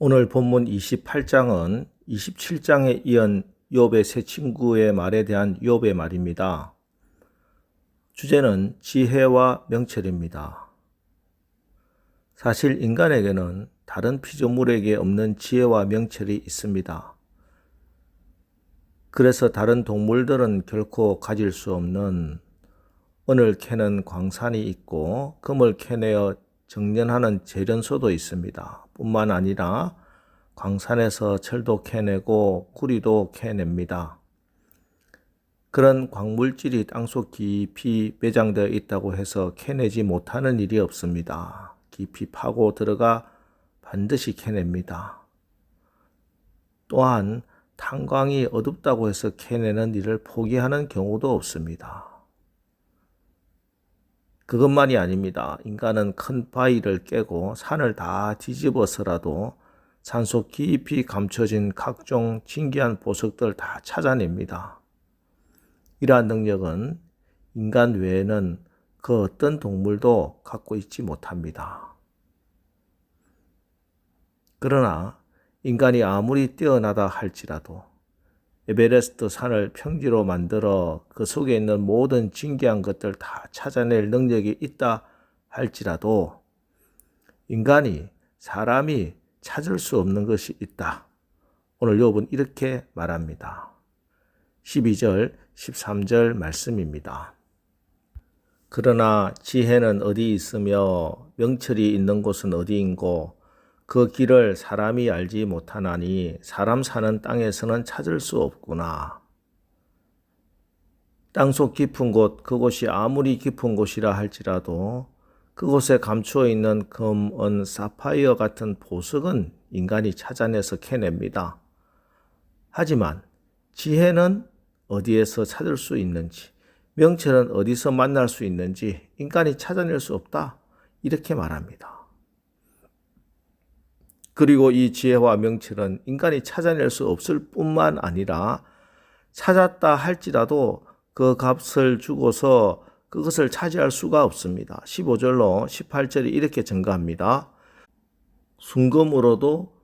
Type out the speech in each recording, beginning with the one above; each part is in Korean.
오늘 본문 28장은 27장에 이은 욥의 세 친구의 말에 대한 욥의 말입니다. 주제는 지혜와 명철입니다. 사실 인간에게는 다른 피조물에게 없는 지혜와 명철이 있습니다. 그래서 다른 동물들은 결코 가질 수 없는 은을 캐는 광산이 있고 금을 캐내어 정련하는 재련소도 있습니다. 뿐만 아니라 광산에서 철도 캐내고 구리도 캐냅니다. 그런 광물질이 땅속 깊이 매장되어 있다고 해서 캐내지 못하는 일이 없습니다. 깊이 파고 들어가 반드시 캐냅니다. 또한 탄광이 어둡다고 해서 캐내는 일을 포기하는 경우도 없습니다. 그것만이 아닙니다. 인간은 큰 바위를 깨고 산을 다 뒤집어서라도 산속 깊이 감춰진 각종 신기한 보석들 다 찾아냅니다. 이러한 능력은 인간 외에는 그 어떤 동물도 갖고 있지 못합니다. 그러나 인간이 아무리 뛰어나다 할지라도 에베레스트 산을 평지로 만들어 그 속에 있는 모든 신기한 것들 다 찾아낼 능력이 있다 할지라도 인간이, 사람이 찾을 수 없는 것이 있다. 오늘 욥은 이렇게 말합니다. 12절, 13절 말씀입니다. 그러나 지혜는 어디 있으며 명철이 있는 곳은 어디인고 그 길을 사람이 알지 못하나니 사람 사는 땅에서는 찾을 수 없구나. 땅속 깊은 곳, 그곳이 아무리 깊은 곳이라 할지라도 그곳에 감추어 있는 금, 은, 사파이어 같은 보석은 인간이 찾아내서 캐냅니다. 하지만 지혜는 어디에서 찾을 수 있는지, 명철은 어디서 만날 수 있는지 인간이 찾아낼 수 없다. 이렇게 말합니다. 그리고 이 지혜와 명철은 인간이 찾아낼 수 없을 뿐만 아니라 찾았다 할지라도 그 값을 주고서 그것을 차지할 수가 없습니다. 15절로 18절이 이렇게 증가합니다. 순금으로도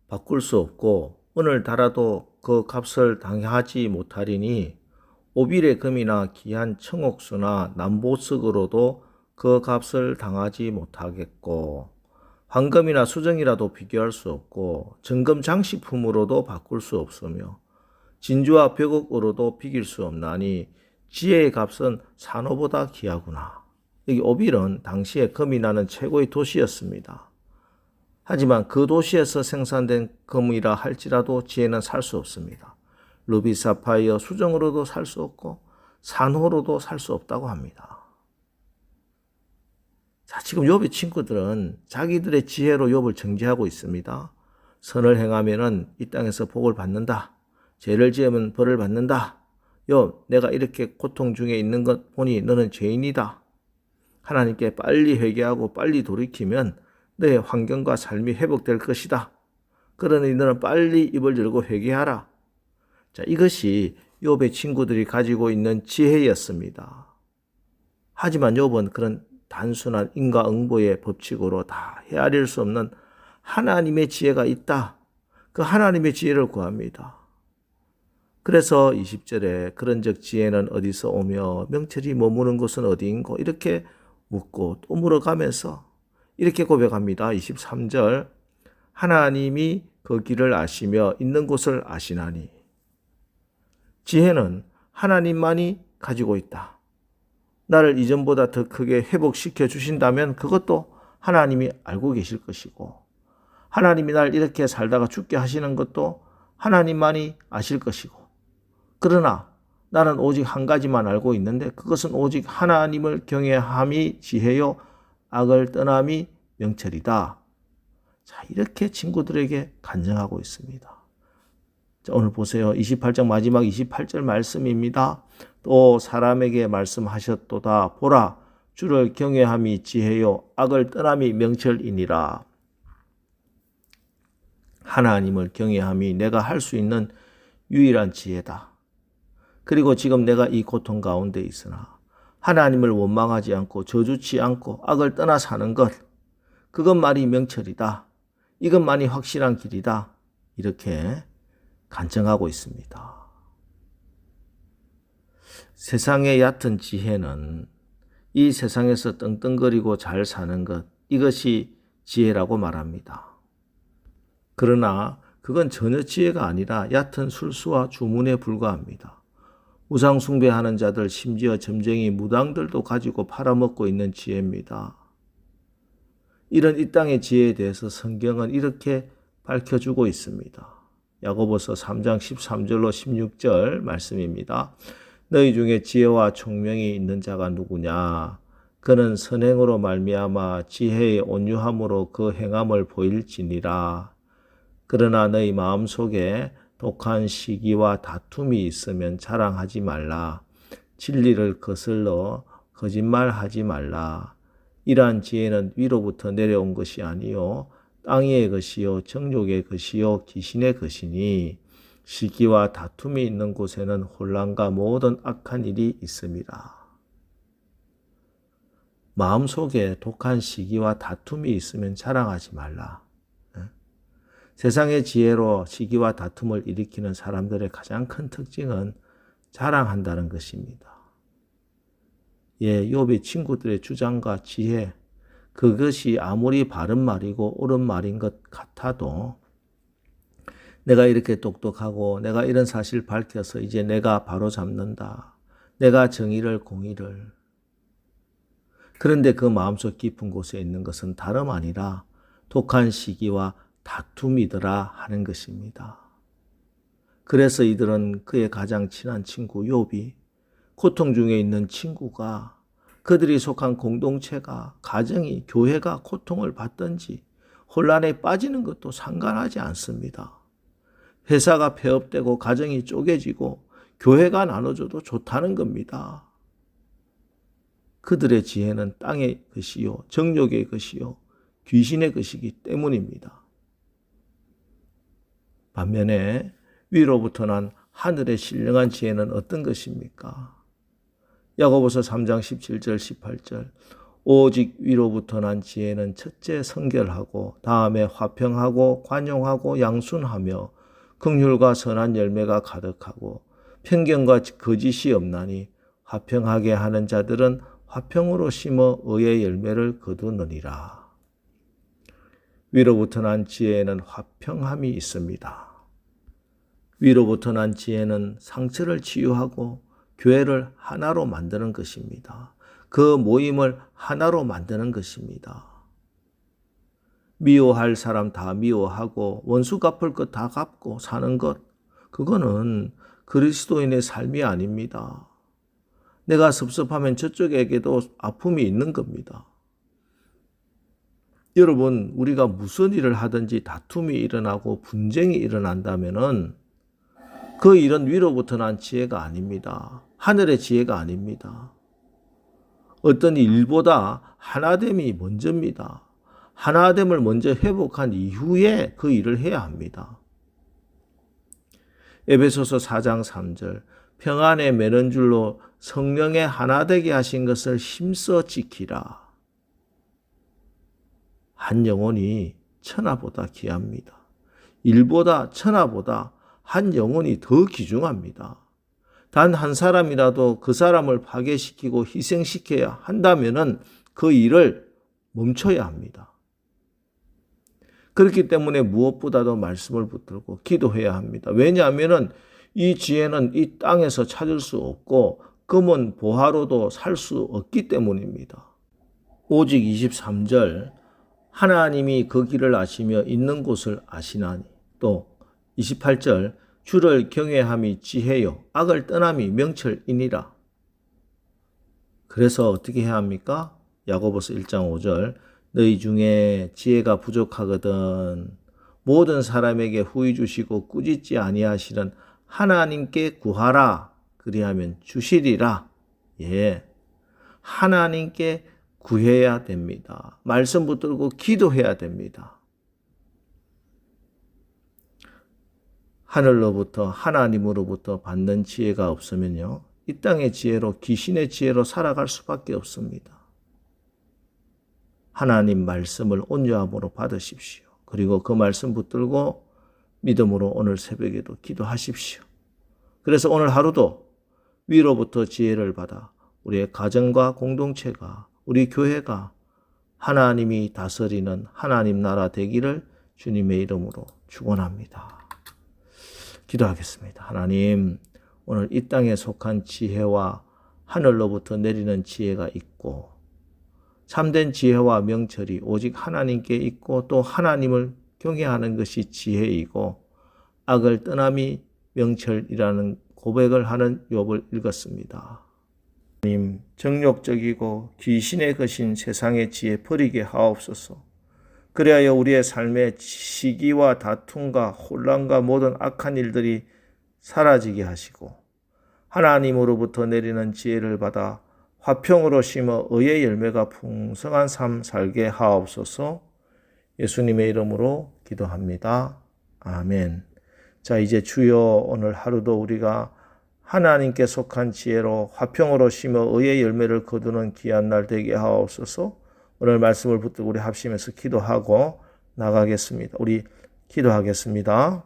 바꿀 수 없고 은을 달아도 그 값을 당하지 못하리니 오빌의 금이나 귀한 청옥수나 남보석으로도 그 값을 당하지 못하겠고 황금이나 수정이라도 비교할 수 없고 정금 장식품으로도 바꿀 수 없으며 진주와 벽옥으로도 비길 수 없나니 지혜의 값은 산호보다 귀하구나. 여기 오빌은 당시에 금이 나는 최고의 도시였습니다. 하지만 그 도시에서 생산된 금이라 할지라도 지혜는 살 수 없습니다. 루비, 사파이어, 수정으로도 살 수 없고 산호로도 살 수 없다고 합니다. 자, 지금 욥의 친구들은 자기들의 지혜로 욥을 정죄하고 있습니다. 선을 행하면은 이 땅에서 복을 받는다. 죄를 지으면 벌을 받는다. 욥, 내가 이렇게 고통 중에 있는 것 보니 너는 죄인이다. 하나님께 빨리 회개하고 빨리 돌이키면 너의 환경과 삶이 회복될 것이다. 그러니 너는 빨리 입을 열고 회개하라. 자, 이것이 욥의 친구들이 가지고 있는 지혜였습니다. 하지만 욥은 그런 단순한 인과응보의 법칙으로 다 헤아릴 수 없는 하나님의 지혜가 있다. 그 하나님의 지혜를 구합니다. 그래서 20절에 그런즉 지혜는 어디서 오며 명철이 머무는 곳은 어디인고 이렇게 묻고 또 물어가면서 이렇게 고백합니다. 23절 하나님이 그 길을 아시며 있는 곳을 아시나니 지혜는 하나님만이 가지고 있다. 나를 이전보다 더 크게 회복시켜 주신다면 그것도 하나님이 알고 계실 것이고 하나님이 날 이렇게 살다가 죽게 하시는 것도 하나님만이 아실 것이고 그러나 나는 오직 한 가지만 알고 있는데 그것은 오직 하나님을 경외함이 지혜요 악을 떠남이 명철이다. 자, 이렇게 친구들에게 간증하고 있습니다. 자, 오늘 보세요. 28장 마지막 28절 말씀입니다. 또 사람에게 말씀하셨도다. 보라, 주를 경외함이 지혜요 악을 떠남이 명철이니라. 하나님을 경외함이 내가 할 수 있는 유일한 지혜다. 그리고 지금 내가 이 고통 가운데 있으나 하나님을 원망하지 않고 저주치 않고 악을 떠나 사는 것, 그것만이 명철이다. 이것만이 확실한 길이다. 이렇게 간청하고 있습니다. 세상의 얕은 지혜는 이 세상에서 떵떵거리고 잘 사는 것, 이것이 지혜라고 말합니다. 그러나 그건 전혀 지혜가 아니라 얕은 술수와 주문에 불과합니다. 우상 숭배하는 자들, 심지어 점쟁이 무당들도 가지고 팔아먹고 있는 지혜입니다. 이런 이 땅의 지혜에 대해서 성경은 이렇게 밝혀주고 있습니다. 야고보서 3장 13절로 16절 말씀입니다. 너희 중에 지혜와 총명이 있는 자가 누구냐? 그는 선행으로 말미암아 지혜의 온유함으로 그 행함을 보일지니라. 그러나 너희 마음속에 독한 시기와 다툼이 있으면 자랑하지 말라. 진리를 거슬러 거짓말하지 말라. 이러한 지혜는 위로부터 내려온 것이 아니요 땅의 것이요 정욕의 것이요 귀신의 것이니 시기와 다툼이 있는 곳에는 혼란과 모든 악한 일이 있습니다. 마음속에 독한 시기와 다툼이 있으면 자랑하지 말라. 세상의 지혜로 시기와 다툼을 일으키는 사람들의 가장 큰 특징은 자랑한다는 것입니다. 욥의 친구들의 주장과 지혜, 그것이 아무리 바른 말이고 옳은 말인 것 같아도 내가 이렇게 똑똑하고 내가 이런 사실 밝혀서 이제 내가 바로 잡는다. 내가 정의를 공의를. 그런데 그 마음속 깊은 곳에 있는 것은 다름 아니라 독한 시기와 다툼이더라 하는 것입니다. 그래서 이들은 그의 가장 친한 친구 욥이 고통 중에 있는 친구가 그들이 속한 공동체가 가정이 교회가 고통을 받든지 혼란에 빠지는 것도 상관하지 않습니다. 회사가 폐업되고 가정이 쪼개지고 교회가 나눠져도 좋다는 겁니다. 그들의 지혜는 땅의 것이요 정욕의 것이요 귀신의 것이기 때문입니다. 반면에 위로부터 난 하늘의 신령한 지혜는 어떤 것입니까? 야고보서 3장 17절 18절 오직 위로부터 난 지혜는 첫째 성결하고 다음에 화평하고 관용하고 양순하며 긍휼과 선한 열매가 가득하고 편견과 거짓이 없나니 화평하게 하는 자들은 화평으로 심어 의의 열매를 거두느니라. 위로부터 난 지혜에는 화평함이 있습니다. 위로부터 난 지혜는 상처를 치유하고 교회를 하나로 만드는 것입니다. 그 모임을 하나로 만드는 것입니다. 미워할 사람 다 미워하고 원수 갚을 것 다 갚고 사는 것, 그거는 그리스도인의 삶이 아닙니다. 내가 섭섭하면 저쪽에게도 아픔이 있는 겁니다. 여러분, 우리가 무슨 일을 하든지 다툼이 일어나고 분쟁이 일어난다면은 그 일은 위로부터 난 지혜가 아닙니다. 하늘의 지혜가 아닙니다. 어떤 일보다 하나됨이 먼저입니다. 하나됨을 먼저 회복한 이후에 그 일을 해야 합니다. 에베소서 4장 3절 평안에 매는 줄로 성령의 하나되게 하신 것을 힘써 지키라. 한 영혼이 천하보다 귀합니다. 일보다 천하보다 한 영혼이 더 귀중합니다. 단 한 사람이라도 그 사람을 파괴시키고 희생시켜야 한다면은 그 일을 멈춰야 합니다. 그렇기 때문에 무엇보다도 말씀을 붙들고 기도해야 합니다. 왜냐하면은 이 지혜는 이 땅에서 찾을 수 없고 금은 보화로도 살 수 없기 때문입니다. 오직 23절 하나님이 그 길을 아시며 있는 곳을 아시나니 또 28절 주를 경외함이 지혜요 악을 떠남이 명철이니라. 그래서 어떻게 해야 합니까? 야고보서 1장 5절 너희 중에 지혜가 부족하거든 모든 사람에게 후히 주시고 꾸짖지 아니하시는 하나님께 구하라. 그리하면 주시리라. 하나님께 구해야 됩니다. 말씀 붙들고 기도해야 됩니다. 하늘로부터 하나님으로부터 받는 지혜가 없으면요. 이 땅의 지혜로 귀신의 지혜로 살아갈 수밖에 없습니다. 하나님 말씀을 온유함으로 받으십시오. 그리고 그 말씀 붙들고 믿음으로 오늘 새벽에도 기도하십시오. 그래서 오늘 하루도 위로부터 지혜를 받아 우리의 가정과 공동체가, 우리 교회가 하나님이 다스리는 하나님 나라 되기를 주님의 이름으로 축원합니다. 기도하겠습니다. 하나님, 오늘 이 땅에 속한 지혜와 하늘로부터 내리는 지혜가 있고 참된 지혜와 명철이 오직 하나님께 있고 또 하나님을 경외하는 것이 지혜이고 악을 떠남이 명철이라는 고백을 하는 욥을 읽었습니다. 하나님, 정욕적이고 귀신의 것인 세상의 지혜 버리게 하옵소서. 그리하여 우리의 삶에 시기와 다툼과 혼란과 모든 악한 일들이 사라지게 하시고 하나님으로부터 내리는 지혜를 받아 화평으로 심어 의의 열매가 풍성한 삶 살게 하옵소서. 예수님의 이름으로 기도합니다. 아멘. 자, 이제 주여 오늘 하루도 우리가 하나님께 속한 지혜로 화평으로 심어 의의 열매를 거두는 귀한 날 되게 하옵소서. 오늘 말씀을 붙들고 우리 합심해서 기도하고 나가겠습니다. 우리 기도하겠습니다.